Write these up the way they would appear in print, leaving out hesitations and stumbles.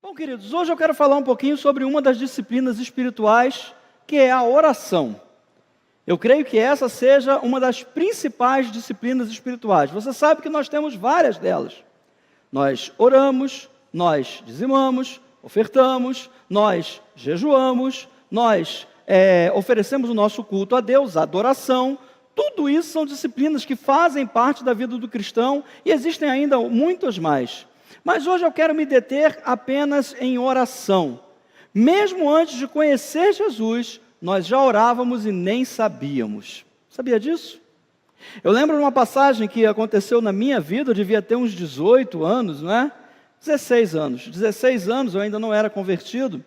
Bom, queridos, hoje eu quero falar um pouquinho sobre uma das disciplinas espirituais, que é a oração. Eu creio que essa seja uma das principais disciplinas espirituais. Você sabe que nós temos várias delas. Nós oramos, nós dizimamos, ofertamos, nós jejuamos, nós oferecemos o nosso culto a Deus, a adoração. Tudo isso são disciplinas que fazem parte da vida do cristão e existem ainda muitas mais. Mas hoje eu quero me deter apenas em oração. Mesmo antes de conhecer Jesus, nós já orávamos e nem sabíamos. Sabia disso? Eu lembro de uma passagem que aconteceu na minha vida, eu devia ter uns 18 anos, não é? 16 anos. 16 anos eu ainda não era convertido.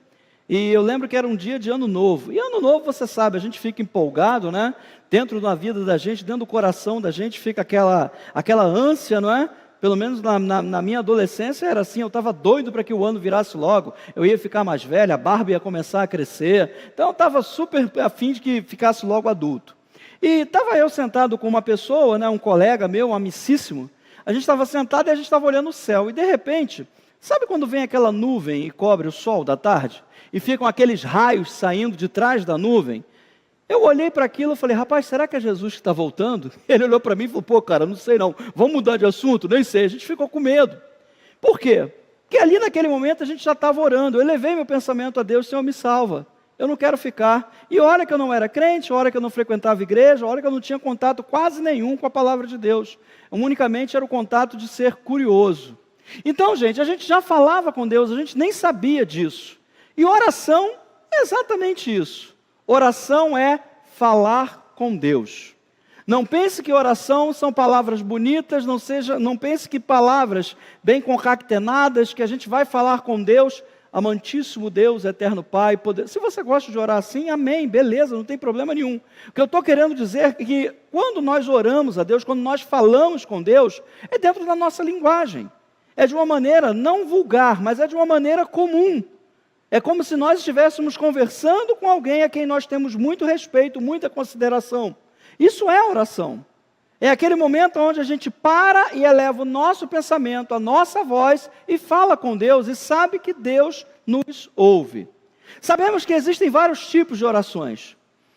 E eu lembro que era um dia de Ano Novo. E Ano Novo, você sabe, a gente fica empolgado, né? Dentro da vida da gente, dentro do coração da gente, fica aquela ânsia, não é? Pelo menos na minha adolescência era assim, eu estava doido para que o ano virasse logo. Eu ia ficar mais velho, a barba ia começar a crescer. Então eu estava super afim de que ficasse logo adulto. E estava eu sentado com uma pessoa, né, um colega meu, um amicíssimo. A gente estava sentado e a gente estava olhando o céu. E de repente, sabe quando vem aquela nuvem e cobre o sol da tarde? E ficam aqueles raios saindo de trás da nuvem? Eu olhei para aquilo e falei, rapaz, será que é Jesus que está voltando? Ele olhou para mim e falou, pô, cara, não sei não, vamos mudar de assunto? Nem sei, a gente ficou com medo. Por quê? Porque ali naquele momento a gente já estava orando, eu elevei meu pensamento a Deus, Senhor, me salva, eu não quero ficar. E hora que eu não era crente, hora que eu não frequentava igreja, hora que eu não tinha contato quase nenhum com a palavra de Deus. Unicamente era o contato de ser curioso. Então, gente, a gente já falava com Deus, a gente nem sabia disso. E oração é exatamente isso. Oração é falar com Deus. Não pense que oração são palavras bonitas, não pense que palavras bem concatenadas, que a gente vai falar com Deus, amantíssimo Deus, eterno Pai, poder. Se você gosta de orar assim, amém, beleza, não tem problema nenhum. O que eu estou querendo dizer é que quando nós oramos a Deus, quando nós falamos com Deus, é dentro da nossa linguagem. É de uma maneira não vulgar, mas é de uma maneira comum. É como se nós estivéssemos conversando com alguém a quem nós temos muito respeito, muita consideração. Isso é oração. É aquele momento onde a gente para e eleva o nosso pensamento, a nossa voz e fala com Deus e sabe que Deus nos ouve. Sabemos que existem vários tipos de orações,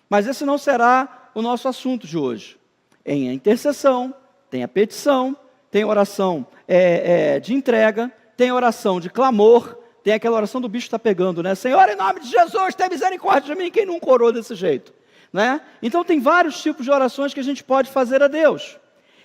mas esse não será o nosso assunto de hoje. Em a intercessão, tem a petição, tem oração de entrega, tem oração de clamor. Tem aquela oração do bicho está pegando, né? Senhor, em nome de Jesus, tenha misericórdia de mim. Quem nunca orou desse jeito? Né? Então tem vários tipos de orações que a gente pode fazer a Deus.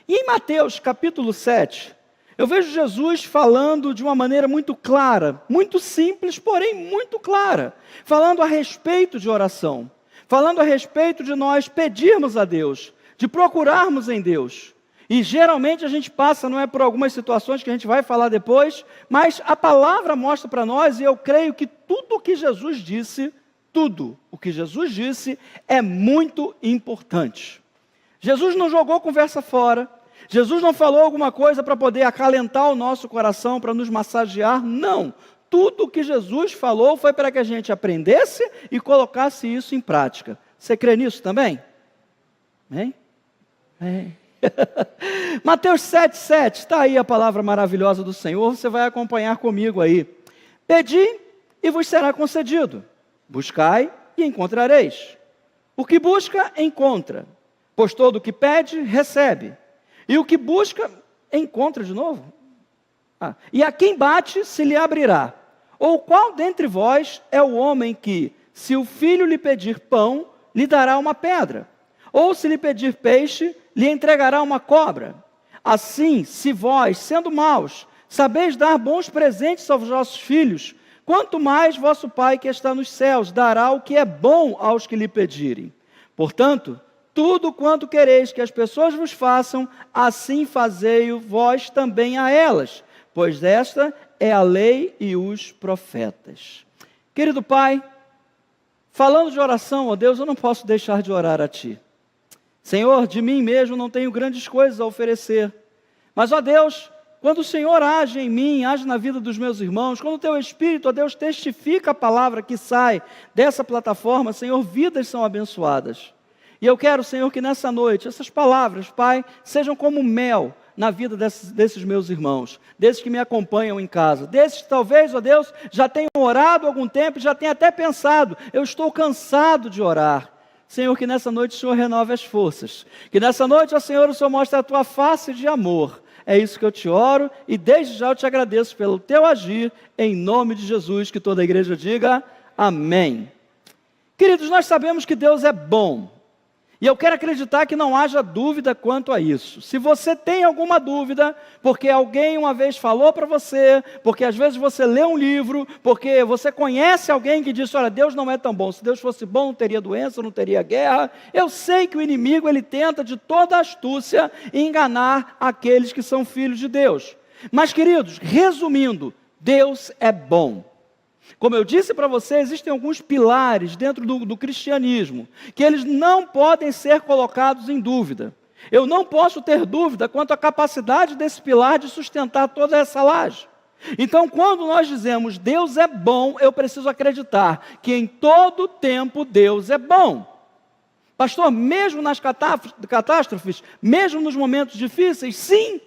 E em Mateus capítulo 7, eu vejo Jesus falando de uma maneira muito clara, muito simples, porém muito clara. Falando a respeito de oração. Falando a respeito de nós pedirmos a Deus, de procurarmos em Deus. E geralmente a gente passa, não é, por algumas situações que a gente vai falar depois, mas a palavra mostra para nós, e eu creio que tudo o que Jesus disse é muito importante. Jesus não jogou conversa fora, Jesus não falou alguma coisa para poder acalentar o nosso coração, para nos massagear, não. Tudo o que Jesus falou foi para que a gente aprendesse e colocasse isso em prática. Você crê nisso também? Amém? Amém. Mateus 7,7, está aí a palavra maravilhosa do Senhor, você vai acompanhar comigo aí. Pedi e vos será concedido, buscai e encontrareis. O que busca, encontra, pois todo o que pede, recebe, e o que busca, encontra de novo. E a quem bate, se lhe abrirá. Ou qual dentre vós é o homem que, se o filho lhe pedir pão, lhe dará uma pedra? Ou se lhe pedir peixe, lhe entregará uma cobra? Assim, se vós, sendo maus, sabeis dar bons presentes aos vossos filhos, quanto mais vosso Pai que está nos céus dará o que é bom aos que lhe pedirem. Portanto, tudo quanto quereis que as pessoas vos façam, assim fazei-o vós também a elas, pois esta é a lei e os profetas. Querido Pai, falando de oração, ó Deus, eu não posso deixar de orar a Ti. Senhor, de mim mesmo não tenho grandes coisas a oferecer, mas, ó Deus, quando o Senhor age em mim, age na vida dos meus irmãos, quando o Teu Espírito, ó Deus, testifica a palavra que sai dessa plataforma, Senhor, vidas são abençoadas. E eu quero, Senhor, que nessa noite, essas palavras, Pai, sejam como mel na vida desses meus irmãos, desses que me acompanham em casa, desses que talvez, ó Deus, já tenham orado há algum tempo, já tenham até pensado, eu estou cansado de orar. Senhor, que nessa noite o Senhor renove as forças, que nessa noite, ó Senhor, o Senhor mostre a tua face de amor. É isso que eu te oro e desde já eu te agradeço pelo teu agir, em nome de Jesus, que toda a igreja diga amém. Queridos, nós sabemos que Deus é bom. E eu quero acreditar que não haja dúvida quanto a isso. Se você tem alguma dúvida, porque alguém uma vez falou para você, porque às vezes você lê um livro, porque você conhece alguém que disse, olha, Deus não é tão bom. Se Deus fosse bom, não teria doença, não teria guerra. Eu sei que o inimigo, ele tenta de toda astúcia enganar aqueles que são filhos de Deus. Mas, queridos, resumindo, Deus é bom. Como eu disse para você, existem alguns pilares dentro do cristianismo, que eles não podem ser colocados em dúvida. Eu não posso ter dúvida quanto à capacidade desse pilar de sustentar toda essa laje. Então, quando nós dizemos Deus é bom, eu preciso acreditar que em todo tempo Deus é bom. Pastor, mesmo nas catástrofes, mesmo nos momentos difíceis, sim.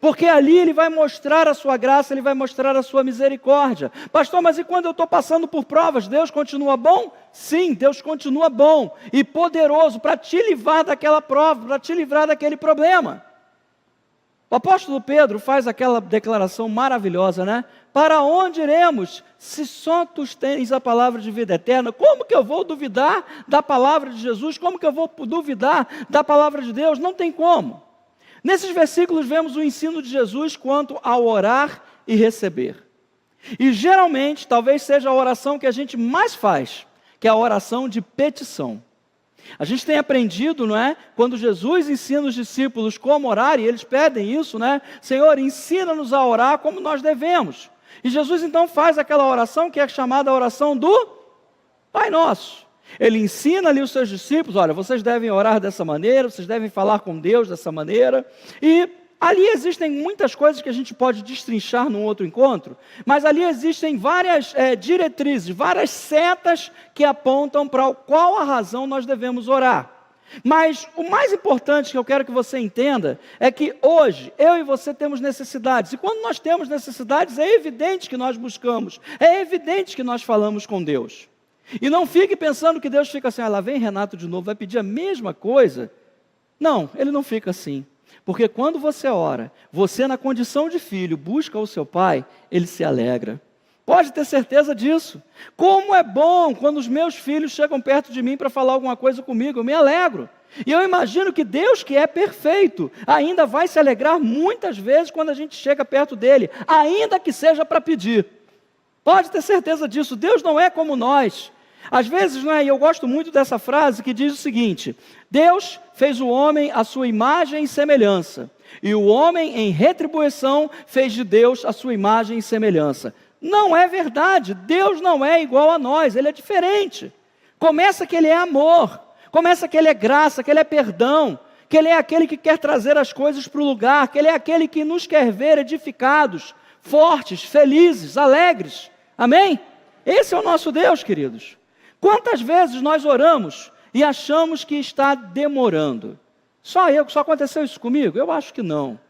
Porque ali Ele vai mostrar a sua graça, Ele vai mostrar a sua misericórdia. Pastor, mas e quando eu estou passando por provas, Deus continua bom? Sim, Deus continua bom e poderoso para te livrar daquela prova, para te livrar daquele problema. O apóstolo Pedro faz aquela declaração maravilhosa, né? Para onde iremos, se só tu tens a palavra de vida eterna? Como que eu vou duvidar da palavra de Jesus? Como que eu vou duvidar da palavra de Deus? Não tem como. Nesses versículos vemos o ensino de Jesus quanto ao orar e receber. E geralmente, talvez seja a oração que a gente mais faz, que é a oração de petição. A gente tem aprendido, não é? Quando Jesus ensina os discípulos como orar, e eles pedem isso, né? Senhor, ensina-nos a orar como nós devemos. E Jesus então faz aquela oração que é chamada a oração do Pai Nosso. Ele ensina ali os seus discípulos, olha, vocês devem orar dessa maneira, vocês devem falar com Deus dessa maneira, e ali existem muitas coisas que a gente pode destrinchar num outro encontro, mas ali existem várias diretrizes, várias setas que apontam para qual a razão nós devemos orar. Mas o mais importante que eu quero que você entenda é que hoje eu e você temos necessidades, e quando nós temos necessidades é evidente que nós buscamos, é evidente que nós falamos com Deus. E não fique pensando que Deus fica assim, lá vem Renato de novo, vai pedir a mesma coisa. Não, Ele não fica assim. Porque quando você ora, você na condição de filho busca o seu pai, Ele se alegra. Pode ter certeza disso. Como é bom quando os meus filhos chegam perto de mim para falar alguma coisa comigo, eu me alegro. E eu imagino que Deus, que é perfeito, ainda vai se alegrar muitas vezes quando a gente chega perto dEle, ainda que seja para pedir. Pode ter certeza disso, Deus não é como nós. Às vezes, e eu gosto muito dessa frase que diz o seguinte, Deus fez o homem à sua imagem e semelhança, e o homem em retribuição fez de Deus a sua imagem e semelhança. Não é verdade, Deus não é igual a nós, Ele é diferente. Começa que Ele é amor, começa que Ele é graça, que Ele é perdão, que Ele é aquele que quer trazer as coisas para o lugar, que Ele é aquele que nos quer ver edificados, fortes, felizes, alegres. Amém? Esse é o nosso Deus, queridos. Quantas vezes nós oramos e achamos que está demorando? Só aconteceu isso comigo? Eu acho que não.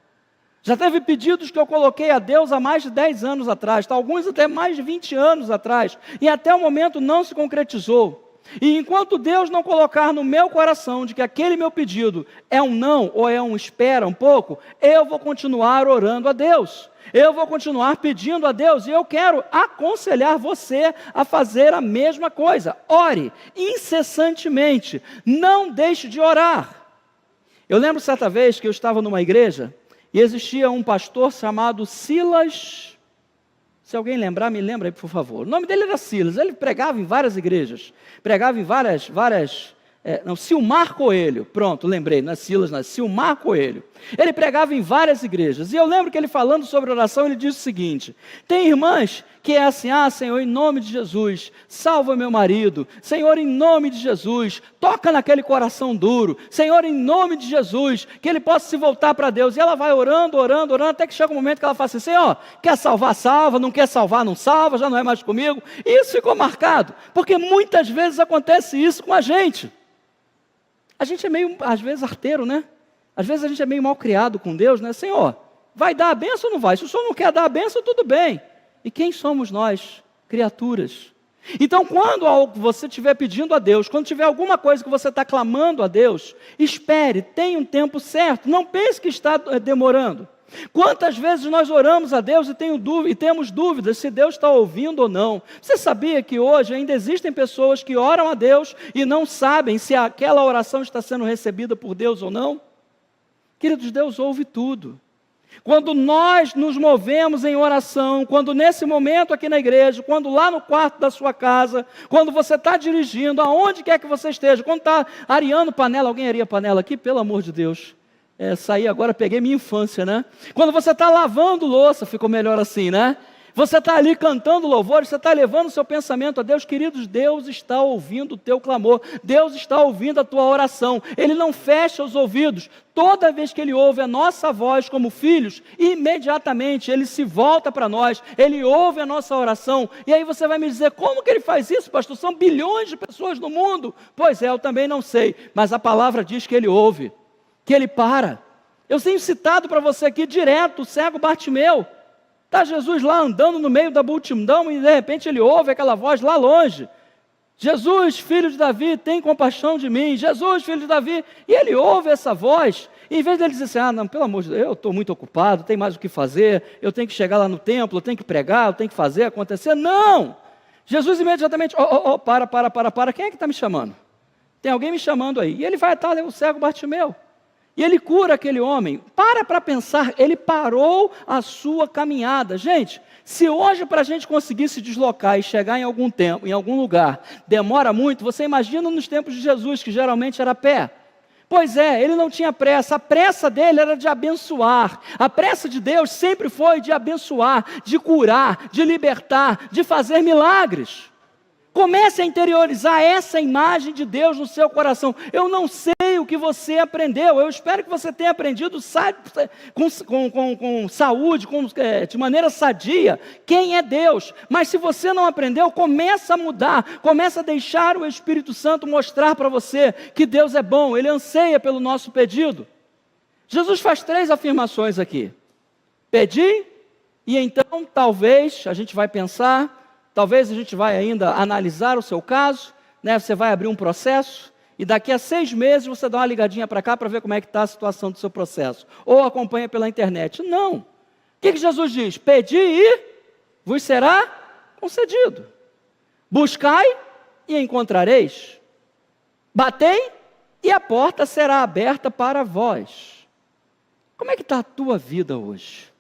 Já teve pedidos que eu coloquei a Deus há mais de 10 anos atrás, alguns até mais de 20 anos atrás, e até o momento não se concretizou. E enquanto Deus não colocar no meu coração de que aquele meu pedido é um não ou é um espera um pouco, eu vou continuar orando a Deus. Eu vou continuar pedindo a Deus e eu quero aconselhar você a fazer a mesma coisa. Ore incessantemente, não deixe de orar. Eu lembro certa vez que eu estava numa igreja e existia um pastor chamado Silas. Se alguém lembrar, me lembra aí, por favor. O nome dele era Silas, ele pregava em várias igrejas, pregava em Silmar Coelho, pronto, lembrei, não é Silas, não é Silmar Coelho. Ele pregava em várias igrejas, e eu lembro que ele falando sobre oração, ele disse o seguinte, tem irmãs que é assim, Senhor, em nome de Jesus, salva meu marido, Senhor, em nome de Jesus, toca naquele coração duro, Senhor, em nome de Jesus, que ele possa se voltar para Deus, e ela vai orando, até que chega um momento que ela fala assim, Senhor, quer salvar, salva, não quer salvar, não salva, já não é mais comigo, e isso ficou marcado, porque muitas vezes acontece isso com a gente. A gente é meio, às vezes, arteiro, né? Às vezes a gente é meio mal criado com Deus, né? Senhor, vai dar a bênção ou não vai? Se o Senhor não quer dar a bênção, tudo bem. E quem somos nós? Criaturas. Então, quando você estiver pedindo a Deus, quando tiver alguma coisa que você está clamando a Deus, espere, tenha um tempo certo, não pense que está demorando. Quantas vezes nós oramos a Deus e temos dúvidas se Deus está ouvindo ou não? Você sabia que hoje ainda existem pessoas que oram a Deus e não sabem se aquela oração está sendo recebida por Deus ou não? Queridos, Deus ouve tudo. Quando nós nos movemos em oração, quando nesse momento aqui na igreja, quando lá no quarto da sua casa, quando você está dirigindo, aonde quer que você esteja, quando está areando panela, alguém areia panela aqui? Pelo amor de Deus. Saí agora, peguei minha infância, né? Quando você está lavando louça, ficou melhor assim, né? Você está ali cantando louvores, você está levando o seu pensamento a Deus. Queridos, Deus está ouvindo o teu clamor, Deus está ouvindo a tua oração, Ele não fecha os ouvidos. Toda vez que Ele ouve a nossa voz como filhos, imediatamente Ele se volta para nós, Ele ouve a nossa oração. E aí você vai me dizer, como que Ele faz isso, pastor? São bilhões de pessoas no mundo. Pois é, eu também não sei, mas a palavra diz que Ele ouve, que Ele para. Eu tenho citado para você aqui direto o cego Bartimeu. Está Jesus lá andando no meio da multidão e de repente ele ouve aquela voz lá longe. Jesus, filho de Davi, tem compaixão de mim. Jesus, filho de Davi. E ele ouve essa voz. E em vez dele dizer assim, não, pelo amor de Deus, eu estou muito ocupado, tem mais o que fazer, eu tenho que chegar lá no templo, eu tenho que pregar, eu tenho que fazer acontecer. Não! Jesus imediatamente, para, quem é que está me chamando? Tem alguém me chamando aí. E ele vai até o cego Bartimeu. E ele cura aquele homem. Para pensar, ele parou a sua caminhada. Gente, se hoje para a gente conseguir se deslocar e chegar em algum tempo, em algum lugar, demora muito, você imagina nos tempos de Jesus, que geralmente era a pé. Pois é, ele não tinha pressa, a pressa dele era de abençoar. A pressa de Deus sempre foi de abençoar, de curar, de libertar, de fazer milagres. Comece a interiorizar essa imagem de Deus no seu coração. Eu não sei o que você aprendeu, eu espero que você tenha aprendido com saúde, de maneira sadia, quem é Deus. Mas se você não aprendeu, começa a mudar, começa a deixar o Espírito Santo mostrar para você que Deus é bom, Ele anseia pelo nosso pedido. Jesus faz 3 afirmações aqui. Pedi, e então talvez, a gente vai pensar... Talvez a gente vai ainda analisar o seu caso, né? Você vai abrir um processo e daqui a 6 meses você dá uma ligadinha para cá para ver como é que está a situação do seu processo. Ou acompanha pela internet. Não. O que Jesus diz? Pedi e vos será concedido. Buscai e encontrareis. Batei e a porta será aberta para vós. Como é que está a tua vida hoje?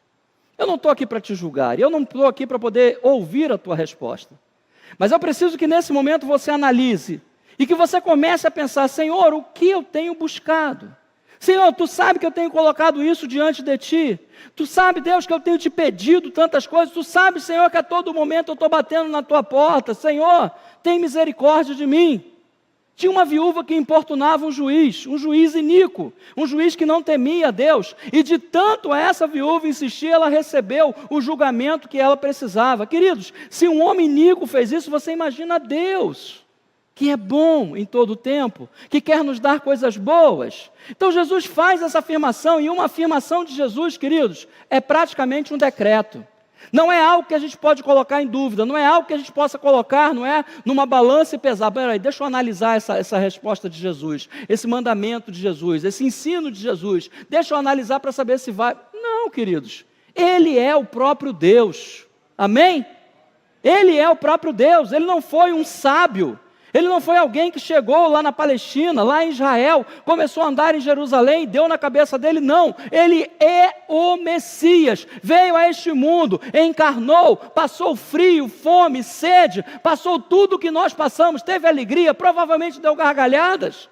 Eu não estou aqui para te julgar, eu não estou aqui para poder ouvir a tua resposta. Mas eu preciso que nesse momento você analise e que você comece a pensar, Senhor, o que eu tenho buscado? Senhor, Tu sabe que eu tenho colocado isso diante de Ti. Tu sabe, Deus, que eu tenho Te pedido tantas coisas. Tu sabe, Senhor, que a todo momento eu estou batendo na Tua porta. Senhor, tem misericórdia de mim. Tinha uma viúva que importunava um juiz iníquo, um juiz que não temia a Deus, e de tanto essa viúva insistir, ela recebeu o julgamento que ela precisava. Queridos, se um homem iníquo fez isso, você imagina Deus, que é bom em todo o tempo, que quer nos dar coisas boas. Então Jesus faz essa afirmação, e uma afirmação de Jesus, queridos, é praticamente um decreto. Não é algo que a gente pode colocar em dúvida, não é algo que a gente possa colocar, não é, numa balança e pesar. Peraí, deixa eu analisar essa resposta de Jesus, esse mandamento de Jesus, esse ensino de Jesus. Deixa eu analisar para saber se vai. Não, queridos, Ele é o próprio Deus. Amém? Ele é o próprio Deus, Ele não foi um sábio. Ele não foi alguém que chegou lá na Palestina, lá em Israel, começou a andar em Jerusalém e deu na cabeça dele, não. Ele é o Messias, veio a este mundo, encarnou, passou frio, fome, sede, passou tudo o que nós passamos, teve alegria, provavelmente deu gargalhadas.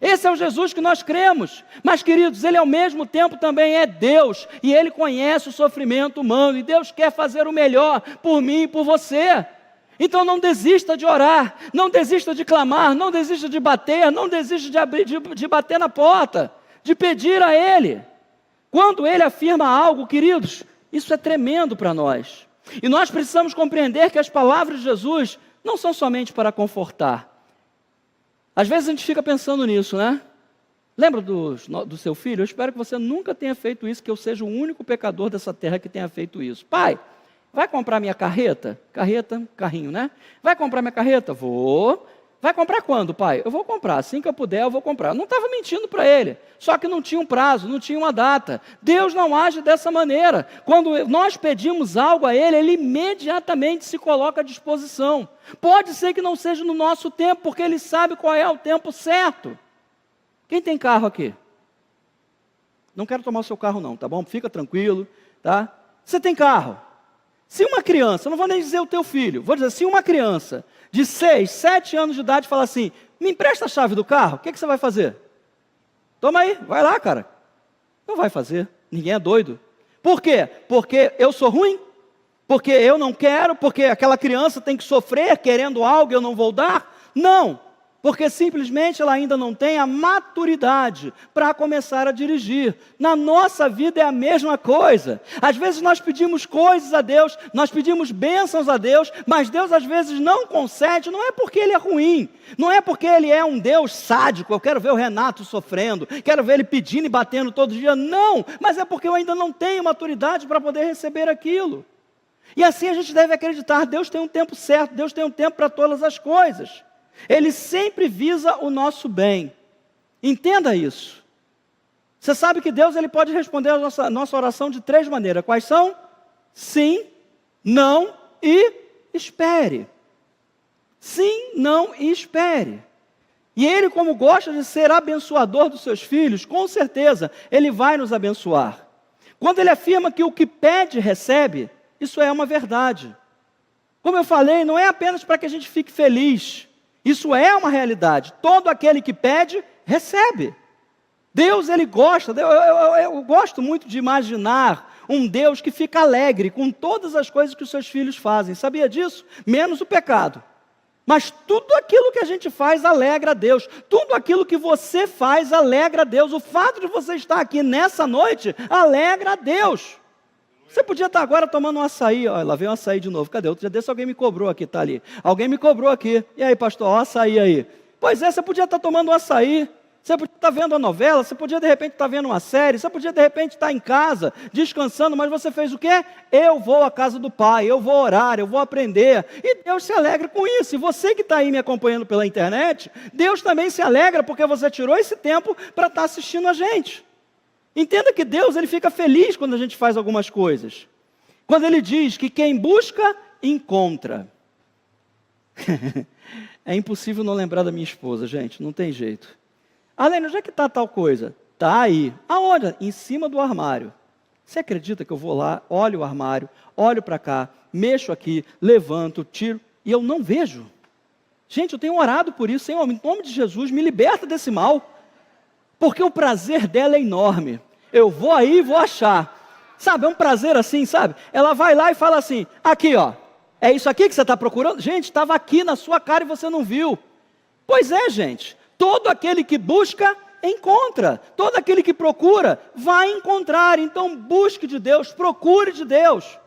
Esse é o Jesus que nós cremos. Mas, queridos, Ele ao mesmo tempo também é Deus, e Ele conhece o sofrimento humano, e Deus quer fazer o melhor por mim e por você. Então não desista de orar, não desista de clamar, não desista de bater, não desista de bater na porta, de pedir a Ele. Quando Ele afirma algo, queridos, isso é tremendo para nós. E nós precisamos compreender que as palavras de Jesus não são somente para confortar. Às vezes a gente fica pensando nisso, né? Lembra do seu filho? Eu espero que você nunca tenha feito isso, que eu seja o único pecador dessa terra que tenha feito isso. Pai, vai comprar minha carreta? Carreta, carrinho, né? Vai comprar minha carreta? Vou. Vai comprar quando, pai? Eu vou comprar. Assim que eu puder, eu vou comprar. Eu não estava mentindo para ele. Só que não tinha um prazo, não tinha uma data. Deus não age dessa maneira. Quando nós pedimos algo a Ele, Ele imediatamente se coloca à disposição. Pode ser que não seja no nosso tempo, porque Ele sabe qual é o tempo certo. Quem tem carro aqui? Não quero tomar o seu carro não, tá bom? Fica tranquilo, tá? Você tem carro. Se uma criança, não vou nem dizer o teu filho, vou dizer, se uma criança de 6, 7 anos de idade falar assim, me empresta a chave do carro, o que você vai fazer? Toma aí, vai lá, cara. Não vai fazer, ninguém é doido. Por quê? Porque eu sou ruim? Porque eu não quero? Porque aquela criança tem que sofrer querendo algo e eu não vou dar? Não. Porque simplesmente ela ainda não tem a maturidade para começar a dirigir. Na nossa vida é a mesma coisa. Às vezes nós pedimos coisas a Deus, nós pedimos bênçãos a Deus, mas Deus às vezes não concede, não é porque Ele é ruim, não é porque Ele é um Deus sádico, eu quero ver o Renato sofrendo, quero ver ele pedindo e batendo todo dia, não, mas é porque eu ainda não tenho maturidade para poder receber aquilo. E assim a gente deve acreditar, Deus tem um tempo certo, Deus tem um tempo para todas as coisas. Ele sempre visa o nosso bem. Entenda isso. Você sabe que Deus ele pode responder a nossa oração de 3 maneiras. Quais são? Sim, não e espere. Sim, não e espere. E Ele, como gosta de ser abençoador dos seus filhos, com certeza Ele vai nos abençoar. Quando Ele afirma que o que pede, recebe, isso é uma verdade. Como eu falei, não é apenas para que a gente fique feliz. Isso é uma realidade. Todo aquele que pede, recebe. Deus, Ele gosta. Eu gosto muito de imaginar um Deus que fica alegre com todas as coisas que os seus filhos fazem. Sabia disso? Menos o pecado. Mas tudo aquilo que a gente faz alegra a Deus. Tudo aquilo que você faz alegra a Deus. O fato de você estar aqui nessa noite alegra a Deus. Você podia estar agora tomando um açaí, ó, lá vem um açaí de novo, cadê? Outro dia desse alguém me cobrou aqui, tá ali. Alguém me cobrou aqui, e aí pastor, ó, açaí aí. Pois é, você podia estar tomando um açaí, você podia estar vendo a novela, você podia de repente estar vendo uma série, você podia de repente estar em casa, descansando, mas você fez o quê? Eu vou à casa do Pai, eu vou orar, eu vou aprender, e Deus se alegra com isso. E você que está aí me acompanhando pela internet, Deus também se alegra porque você tirou esse tempo para estar assistindo a gente. Entenda que Deus ele fica feliz quando a gente faz algumas coisas. Quando Ele diz que quem busca, encontra. É impossível não lembrar da minha esposa, gente, não tem jeito. Além, onde é que está tal coisa? Está aí. Aonde? Em cima do armário. Você acredita que eu vou lá, olho o armário, olho para cá, mexo aqui, levanto, tiro, e eu não vejo? Gente, eu tenho orado por isso, Senhor, em nome de Jesus, me liberta desse mal. Porque o prazer dela é enorme. Eu vou aí e vou achar. Sabe, é um prazer assim, sabe? Ela vai lá e fala assim, aqui ó, é isso aqui que você está procurando? Gente, estava aqui na sua cara e você não viu. Pois é, gente, todo aquele que busca, encontra. Todo aquele que procura, vai encontrar. Então busque de Deus, procure de Deus.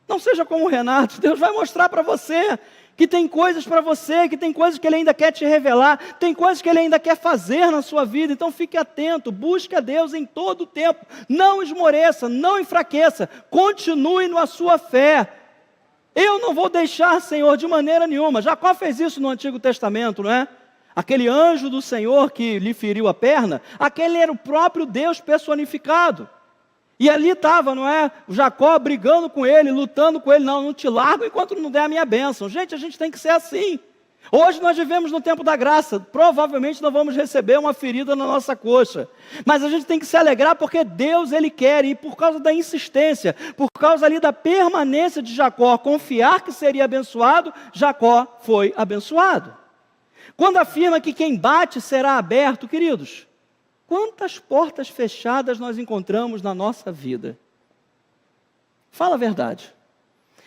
Não seja como o Renato, Deus vai mostrar para você que tem coisas para você, que tem coisas que Ele ainda quer te revelar, tem coisas que Ele ainda quer fazer na sua vida. Então fique atento, busque a Deus em todo o tempo, não esmoreça, não enfraqueça, continue na sua fé. Eu não vou deixar, Senhor, de maneira nenhuma. Jacó fez isso no Antigo Testamento, não é? Aquele anjo do Senhor que lhe feriu a perna, aquele era o próprio Deus personificado. E ali estava, não é? O Jacó brigando com ele, lutando com ele. Não te largo enquanto não der a minha bênção. Gente, a gente tem que ser assim. Hoje nós vivemos no tempo da graça. Provavelmente nós vamos receber uma ferida na nossa coxa. Mas a gente tem que se alegrar porque Deus, Ele quer. E por causa da insistência, por causa ali da permanência de Jacó, confiar que seria abençoado, Jacó foi abençoado. Quando afirma que quem bate será aberto, queridos, quantas portas fechadas nós encontramos na nossa vida? Fala a verdade.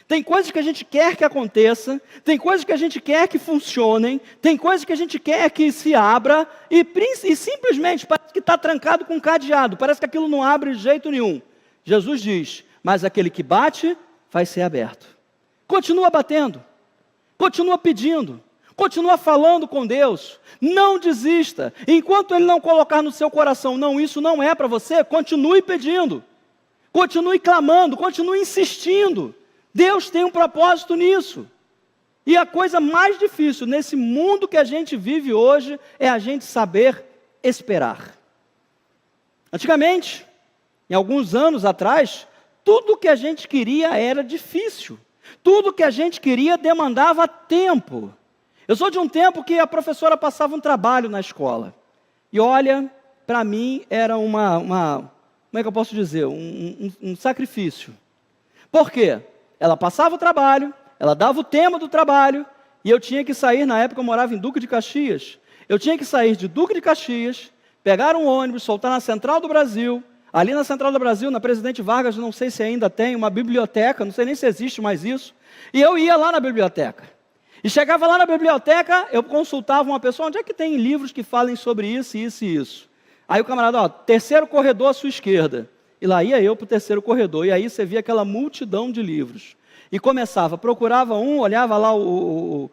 Tem coisas que a gente quer que aconteça, tem coisas que a gente quer que funcionem, tem coisas que a gente quer que se abra, e simplesmente parece que está trancado com um cadeado, parece que aquilo não abre de jeito nenhum. Jesus diz, mas aquele que bate, vai ser aberto. Continua batendo, continua pedindo, Continua falando com Deus. Não desista. Enquanto Ele não colocar no seu coração, não, isso não é para você, continue pedindo. Continue clamando, continue insistindo. Deus tem um propósito nisso. E a coisa mais difícil nesse mundo que a gente vive hoje é a gente saber esperar. Antigamente, em alguns anos atrás, tudo que a gente queria era difícil. Tudo que a gente queria demandava tempo. Eu sou de um tempo que a professora passava um trabalho na escola. E olha, para mim era como é que eu posso dizer? Um sacrifício. Por quê? Ela passava o trabalho, ela dava o tema do trabalho, e eu tinha que sair, na época eu morava em Duque de Caxias, eu tinha que sair de Duque de Caxias, pegar um ônibus, soltar na Central do Brasil. Ali na Central do Brasil, na Presidente Vargas, não sei se ainda tem, uma biblioteca, não sei nem se existe mais isso. E eu ia lá na biblioteca. E chegava lá na biblioteca, eu consultava uma pessoa, onde é que tem livros que falem sobre isso, isso e isso? Aí o camarada, terceiro corredor à sua esquerda. E lá ia eu para o terceiro corredor, e aí você via aquela multidão de livros. E começava, procurava um, olhava lá o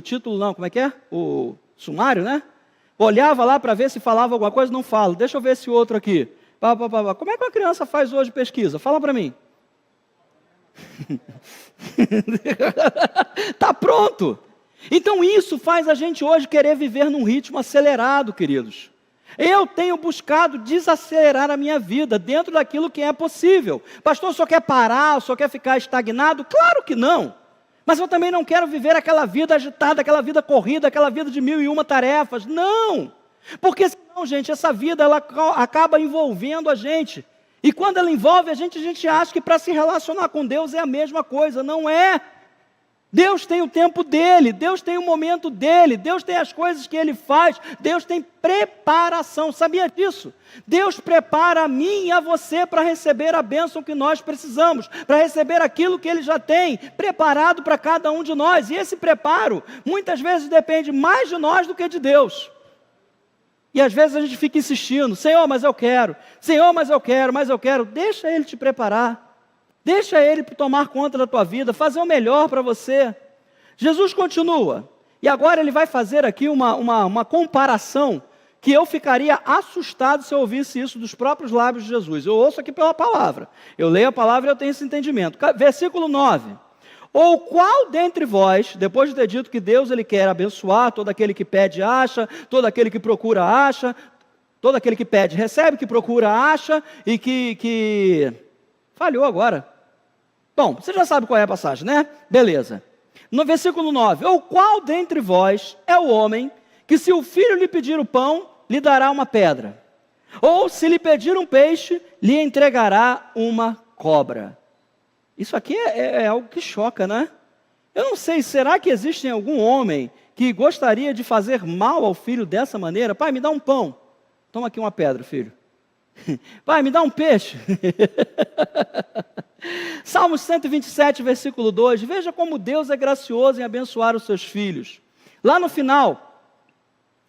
título, não, como é que é? O sumário, né? Olhava lá para ver se falava alguma coisa, não falo. Deixa eu ver esse outro aqui. Como é que uma criança faz hoje pesquisa? Fala para mim. Tá pronto. Então isso faz a gente hoje querer viver num ritmo acelerado, queridos. Eu tenho buscado desacelerar a minha vida dentro daquilo que é possível. Pastor, só quer parar, só quer ficar estagnado? Claro que não. Mas eu também não quero viver aquela vida agitada, aquela vida corrida, aquela vida de 1001 tarefas. Não. Porque senão, gente, essa vida ela acaba envolvendo a gente. E quando ela envolve a gente acha que para se relacionar com Deus é a mesma coisa. Não é. Deus tem o tempo dele, Deus tem o momento dele, Deus tem as coisas que ele faz, Deus tem preparação. Sabia disso? Deus prepara a mim e a você para receber a bênção que nós precisamos, para receber aquilo que ele já tem preparado para cada um de nós. E esse preparo, muitas vezes, depende mais de nós do que de Deus. E às vezes a gente fica insistindo, Senhor, mas eu quero, Senhor, mas eu quero. Deixa ele te preparar. Deixa ele tomar conta da tua vida, fazer o melhor para você. Jesus continua, e agora ele vai fazer aqui uma comparação, que eu ficaria assustado se eu ouvisse isso dos próprios lábios de Jesus. Eu ouço aqui pela palavra, eu leio a palavra e eu tenho esse entendimento. Versículo 9, ou qual dentre vós, depois de ter dito que Deus ele quer abençoar, todo aquele que pede acha, todo aquele que procura acha, todo aquele que pede recebe, que procura acha, e que... Falhou agora. Bom, você já sabe qual é a passagem, né? Beleza. No versículo 9. Ou qual dentre vós é o homem que se o filho lhe pedir o pão, lhe dará uma pedra? Ou se lhe pedir um peixe, lhe entregará uma cobra? Isso aqui é algo que choca, né? Eu não sei, será que existe algum homem que gostaria de fazer mal ao filho dessa maneira? Pai, me dá um pão. Toma aqui uma pedra, filho. Pai, me dá um peixe. Salmos 127, versículo 2. Veja como Deus é gracioso em abençoar os seus filhos. Lá no final,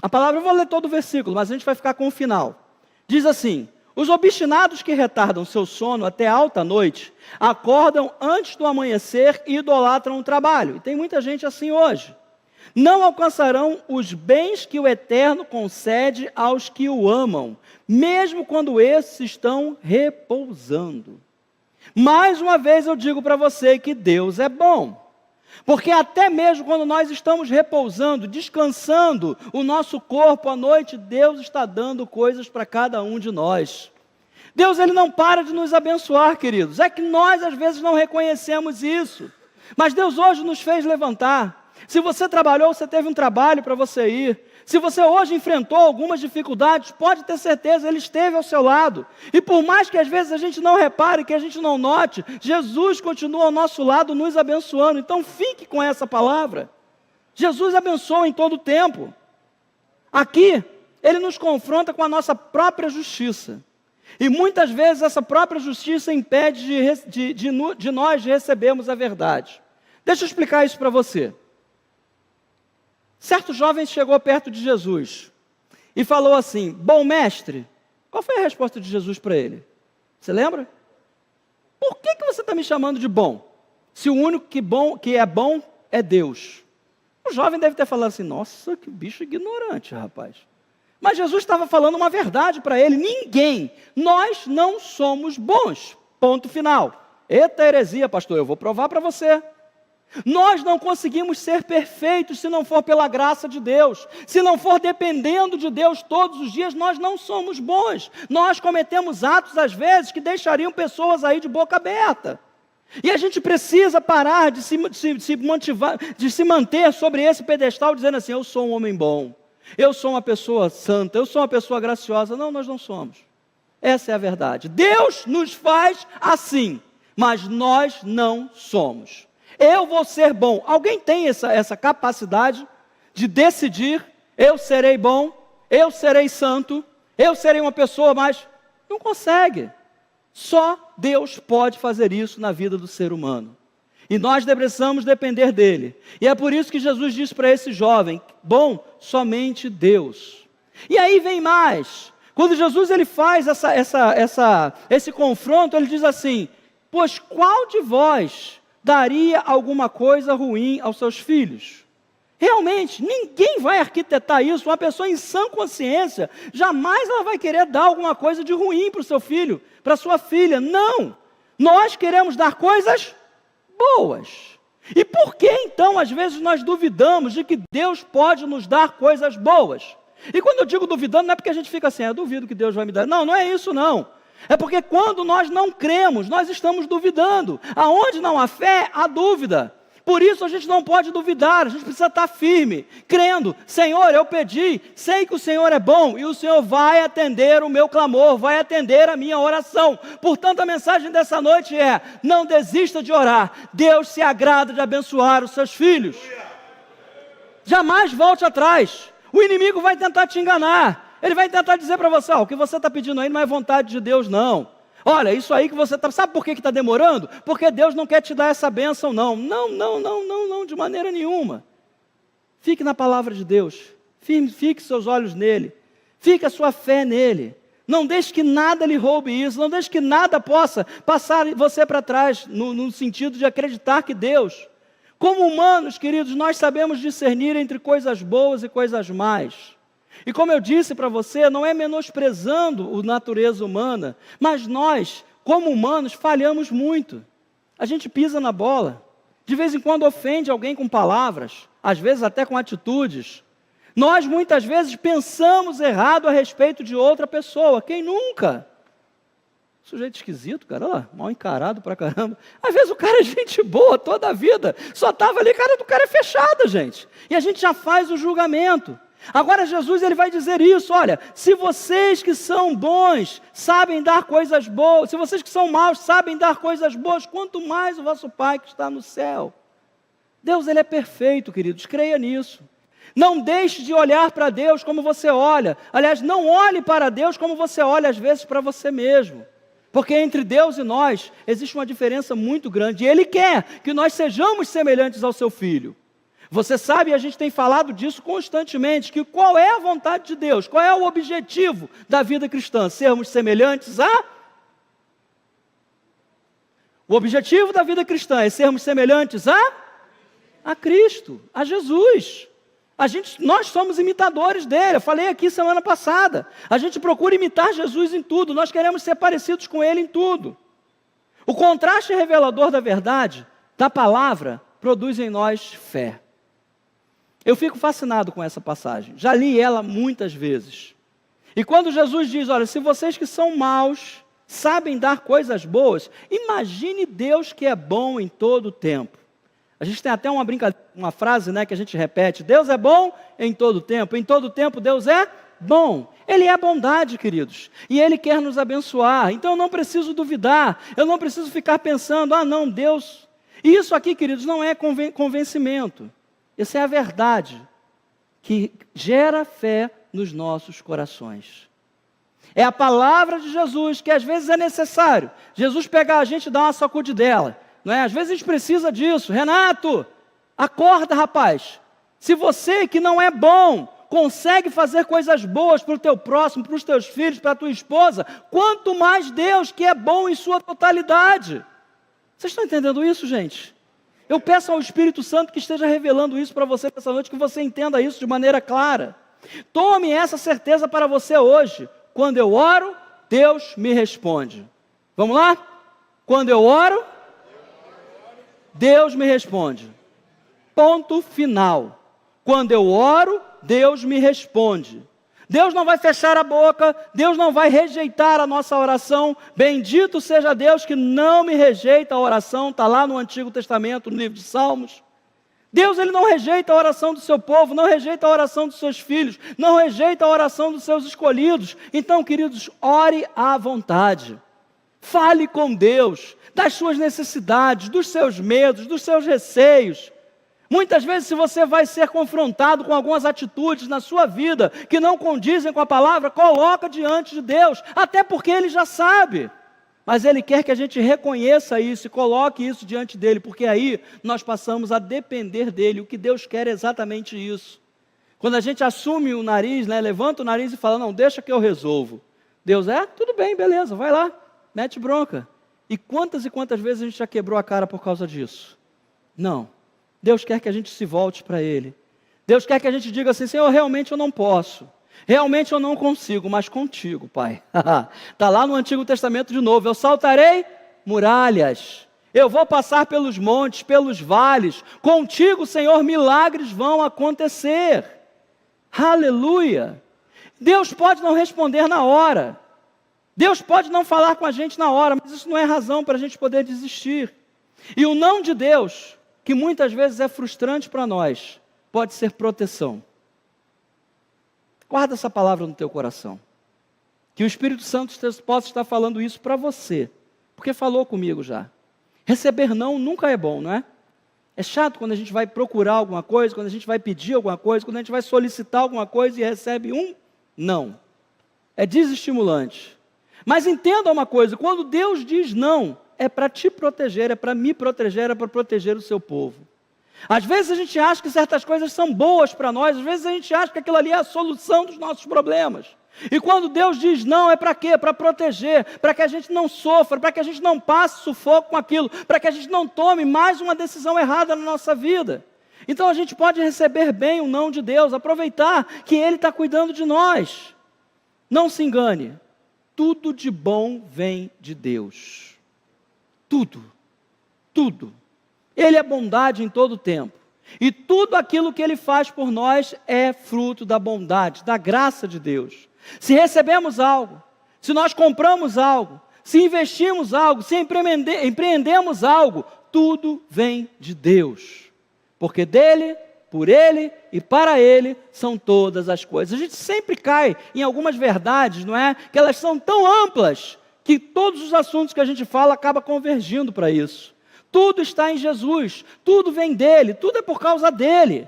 a palavra, eu vou ler todo o versículo, mas a gente vai ficar com o final. Diz assim: os obstinados que retardam seu sono até alta noite, acordam antes do amanhecer e idolatram o trabalho. E tem muita gente assim hoje. Não alcançarão os bens que o Eterno concede aos que o amam, mesmo quando esses estão repousando. Mais uma vez eu digo para você que Deus é bom, porque até mesmo quando nós estamos repousando, descansando o nosso corpo à noite, Deus está dando coisas para cada um de nós. Deus ele não para de nos abençoar, queridos, é que nós às vezes não reconhecemos isso, mas Deus hoje nos fez levantar. Se você trabalhou, você teve um trabalho para você ir. Se você hoje enfrentou algumas dificuldades, pode ter certeza, Ele esteve ao seu lado. E por mais que às vezes a gente não repare, que a gente não note, Jesus continua ao nosso lado nos abençoando. Então fique com essa palavra. Jesus abençoa em todo o tempo. Aqui, Ele nos confronta com a nossa própria justiça. E muitas vezes essa própria justiça impede de nós recebermos a verdade. Deixa eu explicar isso para você. Certo jovem chegou perto de Jesus e falou assim: bom mestre. Qual foi a resposta de Jesus para ele? Você lembra? Por que você está me chamando de bom? Se o único que é bom é Deus. O O jovem deve ter falado assim, nossa, que bicho ignorante, rapaz. Mas Jesus estava falando uma verdade para ele, nós não somos bons, ponto final. Eita heresia, pastor, eu vou provar para você. Nós não conseguimos ser perfeitos se não for pela graça de Deus. Se não for dependendo de Deus todos os dias, nós não somos bons. Nós cometemos atos, às vezes, que deixariam pessoas aí de boca aberta. E a gente precisa parar de se manter sobre esse pedestal, dizendo assim, eu sou um homem bom, eu sou uma pessoa santa, eu sou uma pessoa graciosa. Não, nós não somos. Essa é a verdade. Deus nos faz assim, mas nós não somos. Eu vou ser bom. Alguém tem essa capacidade de decidir, eu serei bom, eu serei santo, eu serei uma pessoa mais... Não consegue. Só Deus pode fazer isso na vida do ser humano. E nós precisamos depender dele. E é por isso que Jesus diz para esse jovem, bom, somente Deus. E aí vem mais. Quando Jesus ele faz esse confronto, ele diz assim, pois qual de vós daria alguma coisa ruim aos seus filhos? Realmente, ninguém vai arquitetar isso. Uma pessoa em sã consciência, jamais ela vai querer dar alguma coisa de ruim para o seu filho, para a sua filha. Não! Nós queremos dar coisas boas. E por que então, às vezes, nós duvidamos de que Deus pode nos dar coisas boas? E quando eu digo duvidando, não é porque a gente fica assim, eu duvido que Deus vai me dar. Não, não é isso não. É porque quando nós não cremos, nós estamos duvidando. Aonde não há fé, há dúvida. Por isso a gente não pode duvidar, a gente precisa estar firme, crendo. Senhor, eu pedi, sei que o Senhor é bom e o Senhor vai atender o meu clamor, vai atender a minha oração. Portanto, a mensagem dessa noite é, não desista de orar. Deus se agrada de abençoar os seus filhos. Jamais volte atrás. O inimigo vai tentar te enganar. Ele vai tentar dizer para você, o que você está pedindo aí não é vontade de Deus não. Olha, isso aí que você está... Sabe por que está demorando? Porque Deus não quer te dar essa bênção, não. Não, de maneira nenhuma. Fique na palavra de Deus. Fique seus olhos nele. Fique a sua fé nele. Não deixe que nada lhe roube isso. Não deixe que nada possa passar você para trás, no sentido de acreditar que Deus... Como humanos, queridos, nós sabemos discernir entre coisas boas e coisas más. E como eu disse para você, não é menosprezando a natureza humana, mas nós, como humanos, falhamos muito. A gente pisa na bola. De vez em quando ofende alguém com palavras, às vezes até com atitudes. Nós muitas vezes pensamos errado a respeito de outra pessoa. Quem nunca? Sujeito esquisito, cara, ó, mal encarado pra caramba. Às vezes o cara é gente boa toda a vida, só estava ali, cara do cara é fechada, gente. E a gente já faz o julgamento. Agora Jesus ele vai dizer isso, olha, se vocês que são bons sabem dar coisas boas, se vocês que são maus sabem dar coisas boas, quanto mais o vosso Pai que está no céu. Deus ele é perfeito, queridos, creia nisso. Não deixe de olhar para Deus como você olha. Aliás, não olhe para Deus como você olha às vezes para você mesmo. Porque entre Deus e nós existe uma diferença muito grande. E Ele quer que nós sejamos semelhantes ao Seu Filho. Você sabe, a gente tem falado disso constantemente, que qual é a vontade de Deus? Qual é o objetivo da vida cristã? Sermos semelhantes a... O objetivo da vida cristã é sermos semelhantes a Cristo, a Jesus. Nós somos imitadores dele, eu falei aqui semana passada. A gente procura imitar Jesus em tudo, nós queremos ser parecidos com ele em tudo. O contraste revelador da verdade, da palavra, produz em nós fé. Eu fico fascinado com essa passagem, já li ela muitas vezes. E quando Jesus diz, olha, se vocês que são maus sabem dar coisas boas, imagine Deus que é bom em todo o tempo. A gente tem até uma frase, né, que a gente repete, Deus é bom em todo tempo Deus é bom. Ele é bondade, queridos, e Ele quer nos abençoar, então eu não preciso duvidar, eu não preciso ficar pensando, não, Deus... E isso aqui, queridos, não é convencimento, isso é a verdade, que gera fé nos nossos corações. É a palavra de Jesus, que às vezes é necessário, Jesus pegar a gente e dar uma sacudidela, não é? Às vezes a gente precisa disso. Renato, acorda, rapaz. Se você que não é bom consegue fazer coisas boas para o teu próximo, para os teus filhos, para a tua esposa, quanto mais Deus que é bom em sua totalidade. Vocês estão entendendo isso, gente? Eu peço ao Espírito Santo que esteja revelando isso para você nessa noite, que você entenda isso de maneira clara. Tome essa certeza para você hoje. Quando eu oro, Deus me responde. Vamos lá? Quando eu oro, Deus me responde. Ponto final. Quando eu oro, Deus me responde. Deus não vai fechar a boca, Deus não vai rejeitar a nossa oração. Bendito seja Deus que não me rejeita a oração, está lá no Antigo Testamento, no livro de Salmos. Deus, Ele não rejeita a oração do seu povo, não rejeita a oração dos seus filhos, não rejeita a oração dos seus escolhidos. Então, queridos, ore à vontade. Fale com Deus das suas necessidades, dos seus medos, dos seus receios. Muitas vezes, se você vai ser confrontado com algumas atitudes na sua vida que não condizem com a palavra, coloca diante de Deus, até porque Ele já sabe. Mas Ele quer que a gente reconheça isso e coloque isso diante dEle, porque aí nós passamos a depender dEle. O que Deus quer é exatamente isso. Quando a gente assume o nariz, levanta o nariz e fala, não, deixa que eu resolvo. Deus, tudo bem, beleza, vai lá, mete bronca. E quantas vezes a gente já quebrou a cara por causa disso? Não. Deus quer que a gente se volte para Ele. Deus quer que a gente diga assim, Senhor, realmente eu não posso. Realmente eu não consigo, mas contigo, Pai. Está lá no Antigo Testamento de novo. Eu saltarei muralhas. Eu vou passar pelos montes, pelos vales. Contigo, Senhor, milagres vão acontecer. Aleluia. Deus pode não responder na hora. Deus pode não falar com a gente na hora, mas isso não é razão para a gente poder desistir. E o não de Deus, que muitas vezes é frustrante para nós, pode ser proteção. Guarda essa palavra no teu coração. Que o Espírito Santo possa estar falando isso para você, porque falou comigo já. Receber não nunca é bom, não é? É chato quando a gente vai procurar alguma coisa, quando a gente vai pedir alguma coisa, quando a gente vai solicitar alguma coisa e recebe um não. É desestimulante. Mas entenda uma coisa, quando Deus diz não, é para te proteger, é para me proteger, é para proteger o seu povo. Às vezes a gente acha que certas coisas são boas para nós, às vezes a gente acha que aquilo ali é a solução dos nossos problemas. E quando Deus diz não, é para quê? Para proteger, para que a gente não sofra, para que a gente não passe sufoco com aquilo, para que a gente não tome mais uma decisão errada na nossa vida. Então a gente pode receber bem o não de Deus, aproveitar que Ele está cuidando de nós. Não se engane, tudo de bom vem de Deus. Tudo, tudo. Ele é bondade em todo o tempo. E tudo aquilo que Ele faz por nós é fruto da bondade, da graça de Deus. Se recebemos algo, se nós compramos algo, se investimos algo, se empreendemos algo, tudo vem de Deus. Porque dEle, por Ele e para Ele são todas as coisas. A gente sempre cai em algumas verdades, não é? Que elas são tão amplas que todos os assuntos que a gente fala acaba convergindo para isso. Tudo está em Jesus, tudo vem dEle, tudo é por causa dEle.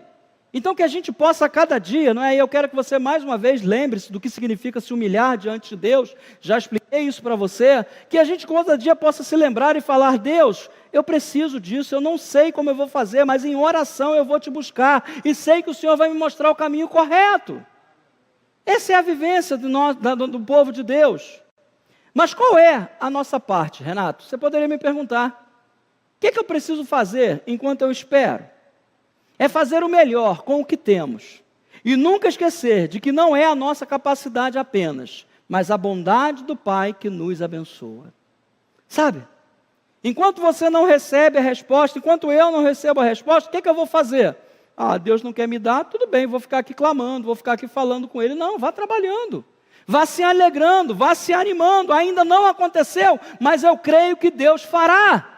Então que a gente possa a cada dia, não é? E eu quero que você mais uma vez lembre-se do que significa se humilhar diante de Deus. Já expliquei isso para você. Que a gente cada dia possa se lembrar e falar, Deus, eu preciso disso, eu não sei como eu vou fazer, mas em oração eu vou te buscar. E sei que o Senhor vai me mostrar o caminho correto. Essa é a vivência do povo de Deus. Mas qual é a nossa parte, Renato? Você poderia me perguntar. O que eu preciso fazer enquanto eu espero? É fazer o melhor com o que temos. E nunca esquecer de que não é a nossa capacidade apenas, mas a bondade do Pai que nos abençoa. Sabe? Enquanto você não recebe a resposta, enquanto eu não recebo a resposta, o que eu vou fazer? Deus não quer me dar, tudo bem, vou ficar aqui clamando, vou ficar aqui falando com Ele. Não, vá trabalhando. Vá se alegrando, vá se animando. Ainda não aconteceu, mas eu creio que Deus fará.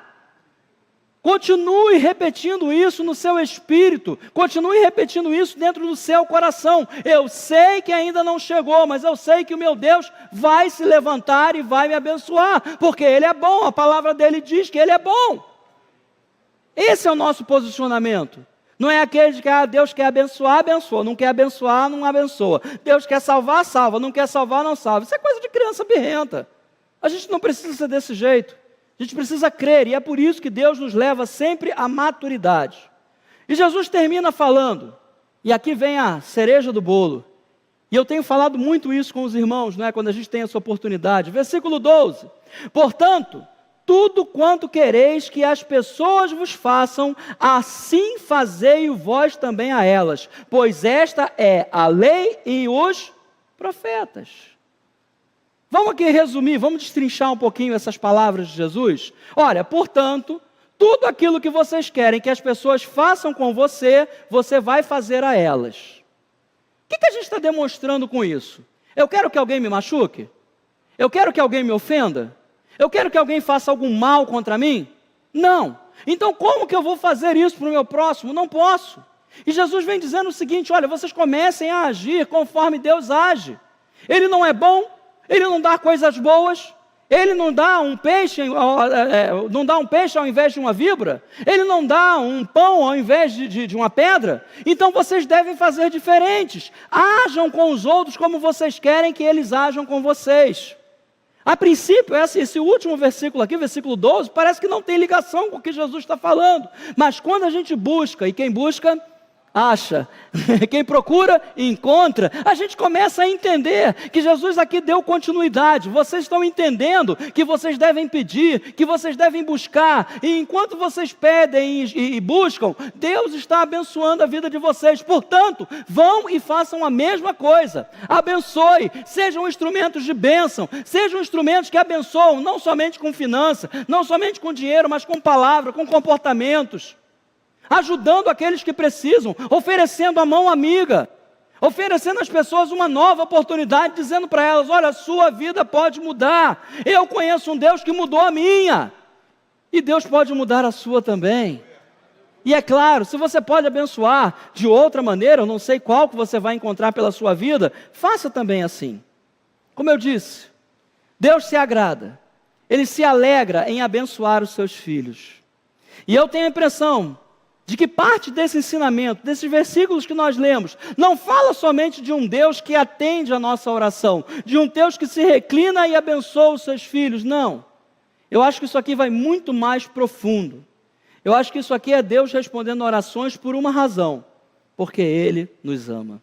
Continue repetindo isso no seu espírito, continue repetindo isso dentro do seu coração. Eu sei que ainda não chegou, mas eu sei que o meu Deus vai se levantar e vai me abençoar, porque Ele é bom, a palavra dEle diz que Ele é bom. Esse é o nosso posicionamento. Não é aquele de que Deus quer abençoar, abençoa, não quer abençoar, não abençoa. Deus quer salvar, salva, não quer salvar, não salva. Isso é coisa de criança birrenta. A gente não precisa ser desse jeito. A gente precisa crer, e é por isso que Deus nos leva sempre à maturidade. E Jesus termina falando, e aqui vem a cereja do bolo, e eu tenho falado muito isso com os irmãos, não é? Quando a gente tem essa oportunidade. Versículo 12. Portanto, tudo quanto quereis que as pessoas vos façam, assim fazei-o vós também a elas, pois esta é a lei e os profetas. Vamos aqui resumir, vamos destrinchar um pouquinho essas palavras de Jesus? Olha, portanto, tudo aquilo que vocês querem que as pessoas façam com você, você vai fazer a elas. O que a gente está demonstrando com isso? Eu quero que alguém me machuque? Eu quero que alguém me ofenda? Eu quero que alguém faça algum mal contra mim? Não. Então como que eu vou fazer isso para o meu próximo? Não posso. E Jesus vem dizendo o seguinte, olha, vocês comecem a agir conforme Deus age. Ele não é bom, Ele não dá coisas boas, Ele não dá um peixe, ao invés de uma víbora, Ele não dá um pão ao invés de uma pedra. Então vocês devem fazer diferentes. Ajam com os outros como vocês querem que eles ajam com vocês. A princípio, esse último versículo aqui, versículo 12, parece que não tem ligação com o que Jesus está falando. Mas quando a gente busca, e quem busca, acha. Quem procura, encontra. A gente começa a entender que Jesus aqui deu continuidade. Vocês estão entendendo que vocês devem pedir, que vocês devem buscar. E enquanto vocês pedem e buscam, Deus está abençoando a vida de vocês. Portanto, vão e façam a mesma coisa. Abençoe, sejam instrumentos de bênção, sejam instrumentos que abençoam, não somente com finança, não somente com dinheiro, mas com palavra, com comportamentos. Ajudando aqueles que precisam, oferecendo a mão amiga, oferecendo às pessoas uma nova oportunidade, dizendo para elas, olha, a sua vida pode mudar, eu conheço um Deus que mudou a minha, e Deus pode mudar a sua também. E é claro, se você pode abençoar de outra maneira, eu não sei qual que você vai encontrar pela sua vida, faça também assim. Como eu disse, Deus se agrada, Ele se alegra em abençoar os seus filhos. E eu tenho a impressão de que parte desse ensinamento, desses versículos que nós lemos, não fala somente de um Deus que atende a nossa oração, de um Deus que se reclina e abençoa os seus filhos, não. Eu acho que isso aqui vai muito mais profundo. Eu acho que isso aqui é Deus respondendo orações por uma razão, porque Ele nos ama,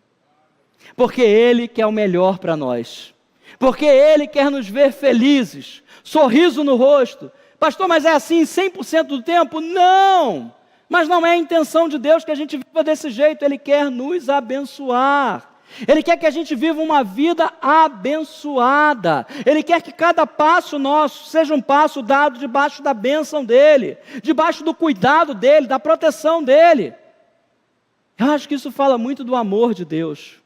porque Ele quer o melhor para nós, porque Ele quer nos ver felizes, sorriso no rosto. Pastor, mas é assim 100% do tempo? Não! Mas não é a intenção de Deus que a gente viva desse jeito. Ele quer nos abençoar. Ele quer que a gente viva uma vida abençoada. Ele quer que cada passo nosso seja um passo dado debaixo da bênção dEle, debaixo do cuidado dEle, da proteção dEle. Eu acho que isso fala muito do amor de Deus.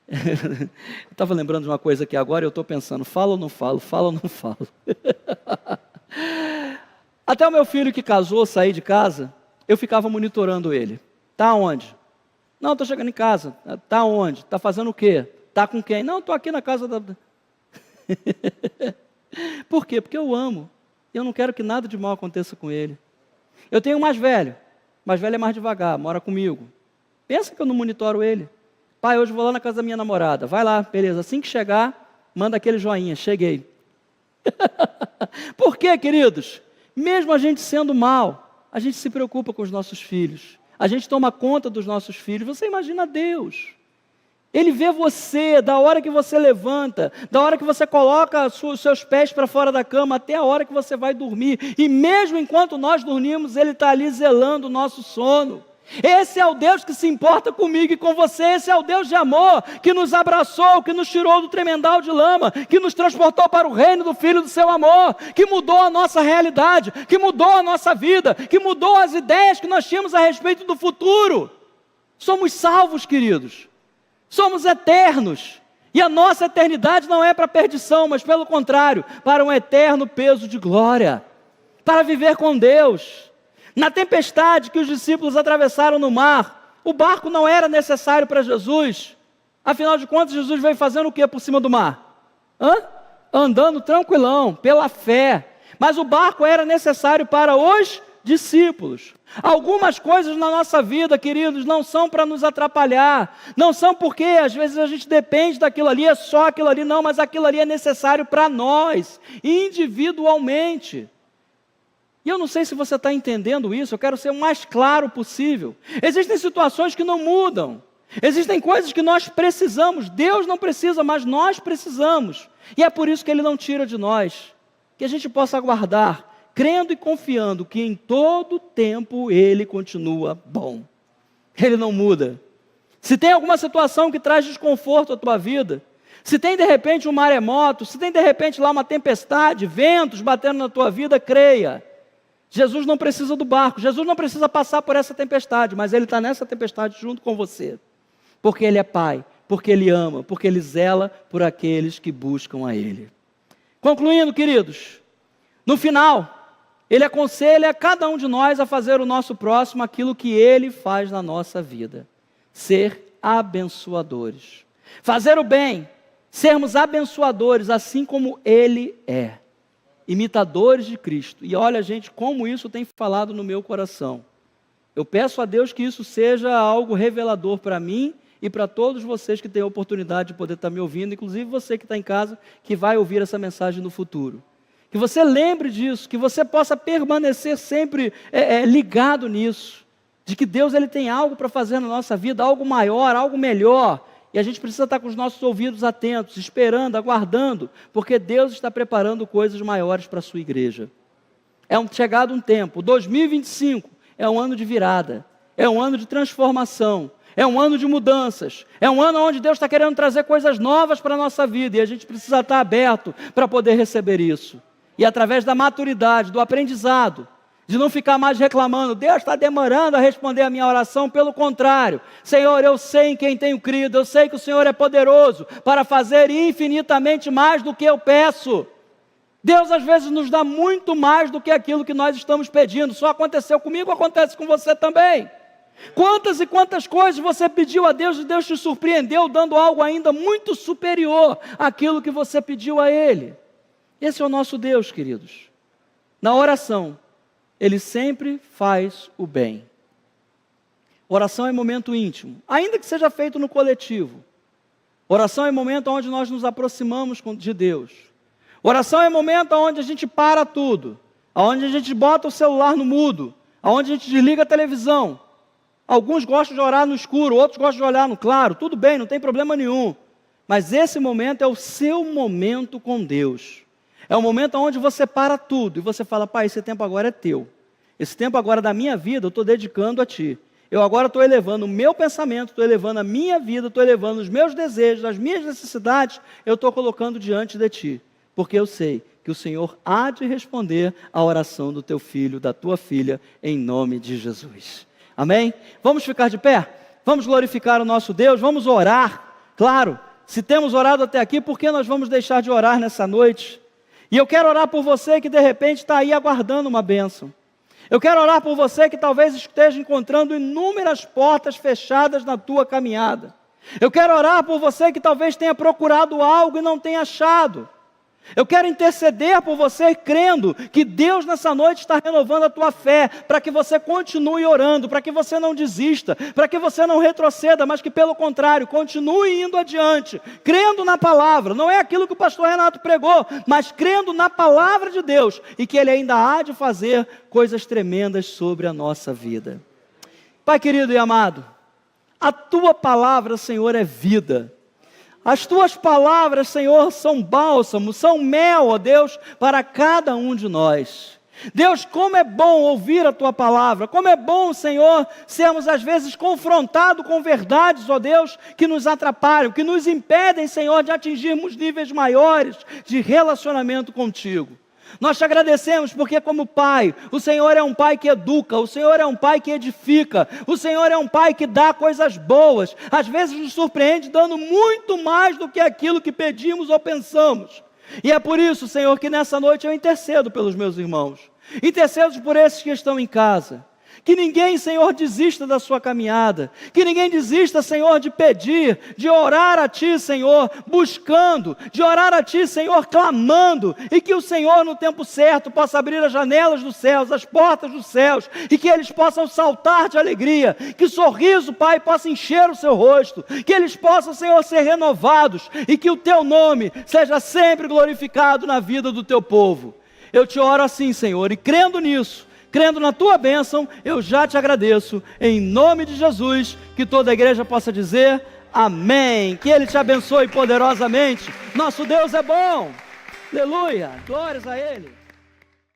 Eu estava lembrando de uma coisa aqui agora e eu estou pensando, falo ou não falo, falo ou não falo. Até o meu filho que casou, sair de casa, eu ficava monitorando ele. Tá onde? Não, estou chegando em casa. Tá onde? Está fazendo o quê? Tá com quem? Não, estou aqui na casa da... Por quê? Porque eu amo. Eu não quero que nada de mal aconteça com ele. Eu tenho um mais velho. O mais velho é mais devagar, mora comigo. Pensa que eu não monitoro ele. Pai, hoje vou lá na casa da minha namorada. Vai lá, beleza. Assim que chegar, manda aquele joinha. Cheguei. Por quê, queridos? Mesmo a gente sendo mal, a gente se preocupa com os nossos filhos. A gente toma conta dos nossos filhos. Você imagina Deus. Ele vê você da hora que você levanta, da hora que você coloca os seus pés para fora da cama, até a hora que você vai dormir. E mesmo enquanto nós dormimos, Ele está ali zelando o nosso sono. Esse é o Deus que se importa comigo e com você. Esse é o Deus de amor que nos abraçou, que nos tirou do tremendal de lama, que nos transportou para o reino do Filho do seu amor, que mudou a nossa realidade, que mudou a nossa vida, que mudou as ideias que nós tínhamos a respeito do futuro. Somos salvos, queridos. Somos eternos. E a nossa eternidade não é para perdição, mas pelo contrário, para um eterno peso de glória, para viver com Deus. Na tempestade que os discípulos atravessaram no mar, o barco não era necessário para Jesus. Afinal de contas, Jesus veio fazendo o que por cima do mar? Andando tranquilão, pela fé. Mas o barco era necessário para os discípulos. Algumas coisas na nossa vida, queridos, não são para nos atrapalhar. Não são porque às vezes a gente depende daquilo ali, é só aquilo ali. Não, mas aquilo ali é necessário para nós, individualmente. E eu não sei se você está entendendo isso, eu quero ser o mais claro possível. Existem situações que não mudam. Existem coisas que nós precisamos. Deus não precisa, mas nós precisamos. E é por isso que Ele não tira de nós. que a gente possa aguardar, crendo e confiando que em todo tempo Ele continua bom. Ele não muda. Se tem alguma situação que traz desconforto à tua vida, se tem de repente um maremoto, se tem de repente lá uma tempestade, ventos batendo na tua vida, creia. Jesus não precisa do barco, Jesus não precisa passar por essa tempestade, mas Ele está nessa tempestade junto com você. Porque Ele é Pai, porque Ele ama, porque Ele zela por aqueles que buscam a Ele. Concluindo, queridos, no final, Ele aconselha cada um de nós a fazer o nosso próximo aquilo que Ele faz na nossa vida. Ser abençoadores. Fazer o bem, sermos abençoadores, assim como Ele é. Imitadores de Cristo. E olha, gente, como isso tem falado no meu coração. Eu peço a Deus que isso seja algo revelador para mim e para todos vocês que têm a oportunidade de poder estar me ouvindo, inclusive você que está em casa, que vai ouvir essa mensagem no futuro. Que você lembre disso, que você possa permanecer sempre ligado nisso, de que Deus ele tem algo para fazer na nossa vida, algo maior, algo melhor, e a gente precisa estar com os nossos ouvidos atentos, esperando, aguardando, porque Deus está preparando coisas maiores para a sua igreja. Chegado um tempo, 2025 é um ano de virada, é um ano de transformação, é um ano de mudanças, é um ano onde Deus está querendo trazer coisas novas para a nossa vida, e a gente precisa estar aberto para poder receber isso. E através da maturidade, do aprendizado, de não ficar mais reclamando, Deus está demorando a responder a minha oração, pelo contrário, Senhor, eu sei em quem tenho crido, eu sei que o Senhor é poderoso para fazer infinitamente mais do que eu peço. Deus às vezes nos dá muito mais do que aquilo que nós estamos pedindo, só aconteceu comigo, acontece com você também. Quantas e quantas coisas você pediu a Deus e Deus te surpreendeu, dando algo ainda muito superior àquilo que você pediu a Ele. Esse é o nosso Deus, queridos. Na oração, Ele sempre faz o bem. Oração é momento íntimo, ainda que seja feito no coletivo. Oração é momento onde nós nos aproximamos de Deus. Oração é momento onde a gente para tudo, onde a gente bota o celular no mudo, onde a gente desliga a televisão. Alguns gostam de orar no escuro, outros gostam de orar no claro. Tudo bem, não tem problema nenhum. Mas esse momento é o seu momento com Deus. É o momento onde você para tudo e você fala, Pai, esse tempo agora é teu. Esse tempo agora da minha vida eu estou dedicando a Ti. Eu agora estou elevando o meu pensamento, estou elevando a minha vida, estou elevando os meus desejos, as minhas necessidades, eu estou colocando diante de Ti. Porque eu sei que o Senhor há de responder à oração do teu filho, da tua filha, em nome de Jesus. Amém? Vamos ficar de pé? Vamos glorificar o nosso Deus? Vamos orar? Claro, se temos orado até aqui, por que nós vamos deixar de orar nessa noite? E eu quero orar por você que de repente está aí aguardando uma bênção. Eu quero orar por você que talvez esteja encontrando inúmeras portas fechadas na tua caminhada. Eu quero orar por você que talvez tenha procurado algo e não tenha achado. Eu quero interceder por você crendo que Deus nessa noite está renovando a tua fé, para que você continue orando, para que você não desista, para que você não retroceda, mas que pelo contrário, continue indo adiante, crendo na palavra, não é aquilo que o pastor Renato pregou, mas crendo na palavra de Deus, e que Ele ainda há de fazer coisas tremendas sobre a nossa vida. Pai querido e amado, a tua palavra, Senhor, é vida. As tuas palavras, Senhor, são bálsamo, são mel, ó Deus, para cada um de nós. Deus, como é bom ouvir a tua palavra, como é bom, Senhor, sermos às vezes confrontados com verdades, ó Deus, que nos atrapalham, que nos impedem, Senhor, de atingirmos níveis maiores de relacionamento contigo. Nós te agradecemos porque como Pai, o Senhor é um Pai que educa, o Senhor é um Pai que edifica, o Senhor é um Pai que dá coisas boas, às vezes nos surpreende dando muito mais do que aquilo que pedimos ou pensamos. E é por isso, Senhor, que nessa noite eu intercedo pelos meus irmãos, intercedo por esses que estão em casa. Que ninguém, Senhor, desista da sua caminhada. Que ninguém desista, Senhor, de pedir, de orar a Ti, Senhor, buscando, de orar a Ti, Senhor, clamando. E que o Senhor, no tempo certo, possa abrir as janelas dos céus, as portas dos céus, e que eles possam saltar de alegria. Que o sorriso, Pai, possa encher o seu rosto. Que eles possam, Senhor, ser renovados. E que o Teu nome seja sempre glorificado na vida do Teu povo. Eu te oro assim, Senhor, e crendo nisso, crendo na tua bênção, eu já te agradeço, em nome de Jesus, que toda a igreja possa dizer amém, que Ele te abençoe poderosamente, nosso Deus é bom. Aleluia! Glórias a Ele!